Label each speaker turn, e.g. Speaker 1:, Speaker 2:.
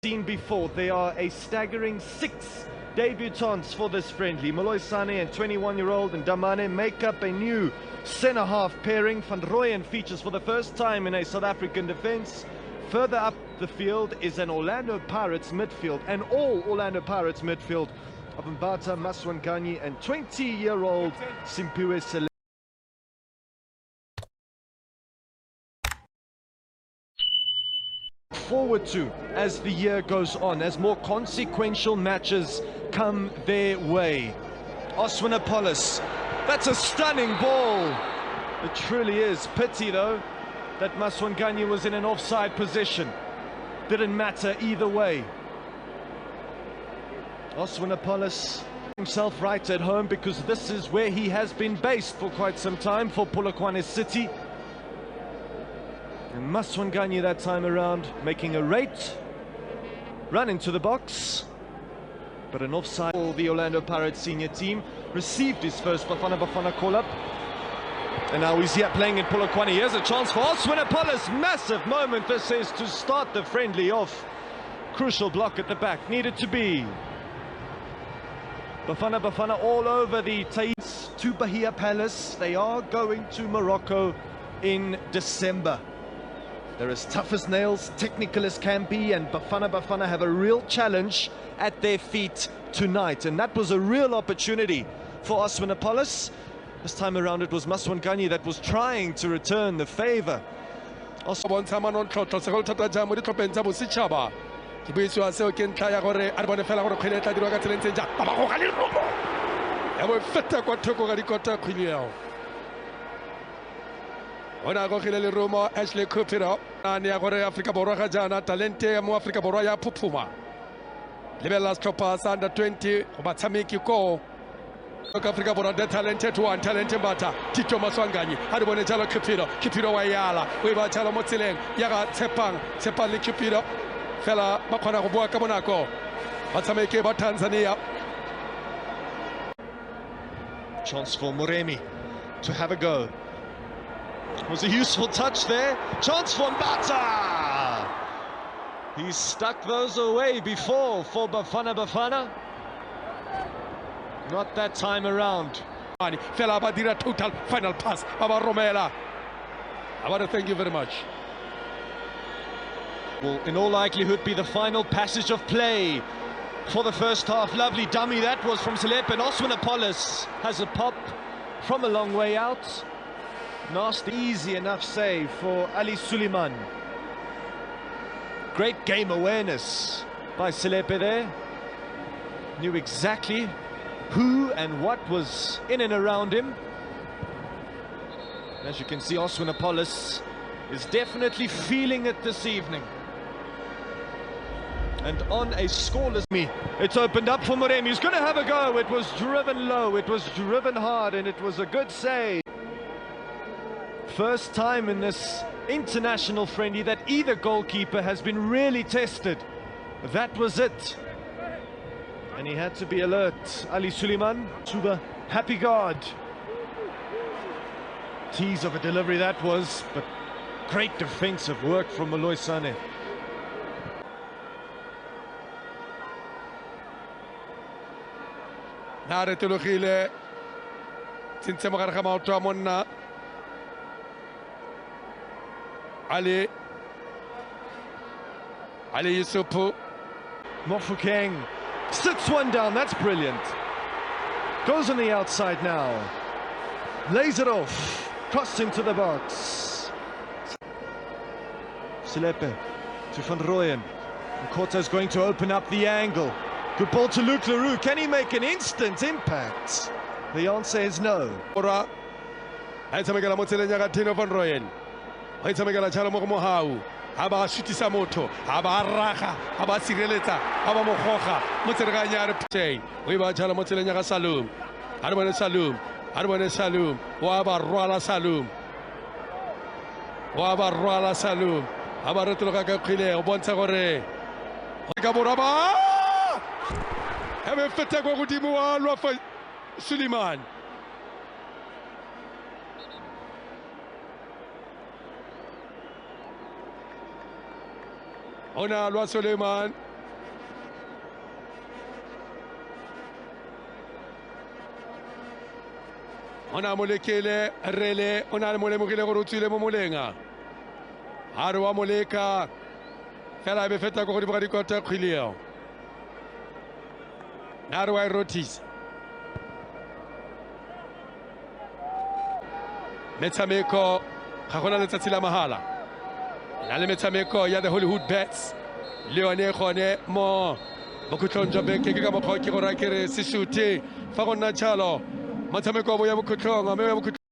Speaker 1: Seen before, there are a staggering 6 debutants for this friendly. Moloi Sane and 21-year-old and Damane make up a new centre-half pairing. Van Rooyen features for the first time in a South African defence. Further up the field is an Orlando Pirates midfield, an all Orlando Pirates midfield of Mbata Maswanganyi and 20-year-old Simpiwe Sele. Forward to as the year goes on, as more consequential matches come their way. Oswanapolis, that's a stunning ball. It truly is. Pity though that Maswanganyi was in an offside position. Didn't matter either way. Oswanapolis himself right at home, because this is where he has been based for quite some time, for Polokwane City. And Maswanganyi that time around making a rate run into the box, but an offside. The Orlando Pirates senior team received his first Bafana call-up, and now he's here playing in Polokwane. Here's a chance for Oswanapolis. Massive moment this is to start the friendly off. Crucial block at the back, needed to be. Bafana all over the Thais to Bahia Palace. They are going to Morocco in December. They're as tough as nails, technical as can be, and Bafana have a real challenge at their feet tonight. And that was a real opportunity for Oswanapolis. This time around it was Maswanganyi that was trying to return the favour.
Speaker 2: Ona go khile le Roma Ashley Kupira ani ya gore Africa Borwa ga jana talente ya mo Africa Borwa ya phuphuma lebella stoppers under 20 go batshameki ko Africa Borwa the talented one talented Mbata Tito Maswanganyi ha re bone jalo Kupira wa yala o ba tshela mo tseleng ya ga tshepang le Kupira fela ba khona go bua ka bonako batshameki ba Tanzania.
Speaker 1: Chance for Muremi to have a go. It was a useful touch there. Chance for Mbata. He's stuck those away before for Bafana. Not that time around.
Speaker 2: Fela Badira total final pass. Baba Romela. I want to thank you very much.
Speaker 1: Will in all likelihood be the final passage of play for the first half. Lovely dummy that was from Selepe, and Oswanapolis has a pop from a long way out. Nasty, easy enough save for Ali Suleiman. Great game awareness by Selepe there. Knew exactly who and what was in and around him. As you can see, Oswanapolis is definitely feeling it this evening. And on a scoreless it's opened up for Muremi. He's going to have a go. It was driven low, it was driven hard, and it was a good save. First time in this international friendly that either goalkeeper has been really tested. That was it. And he had to be alert. Ali Suleiman to the happy guard. Tease of a delivery that was, but great defensive work from Moloi Sane.
Speaker 2: Nare tulogile tintse mo gare ga maoto a monna Ali Yusufu.
Speaker 1: Mofokeng sits one down, that's brilliant. Goes on the outside now. Lays it off, crossed into the box. Selepe to Van Rooyen. Corta's going to open up the angle. Good ball to Luke Leroux. Can he make an instant impact? The answer is no.
Speaker 2: Ora aitsamekela mo tseleng ya ga Tino Van Rooyen. Wa itsamekela tshalo mo go mohau. Ha ba shutisa motho, ha ba raga, ha ba sireletsa, ha ba mo goga mo tsereganya re pteng. O ba tshalo mo tseleng ya ga Salum. Ha re bone Salum, ha re bone Salum. Wa ba rwala Salum. Wa ba rwala Salum. Ha ba re tloga ka khile o bontsha gore ka boraba. Ha be feta go godimo wa lwa fa Suleiman. Ona lwa Suleiman ona molekele rele ona le molemogile go rutsile mo molenga a re wa moleka fela be feta go godimo ga dikota kgwileo a re wa rotisa metshameko ga gona letsatsi la mahala na le metshameko ya the Hollywood Bets le yone gone mo bokhutlong jwa beke ke ka mokgwa ke go ra ke re se shute fa go nna tshalo motshameko wa bo ya bokhutlong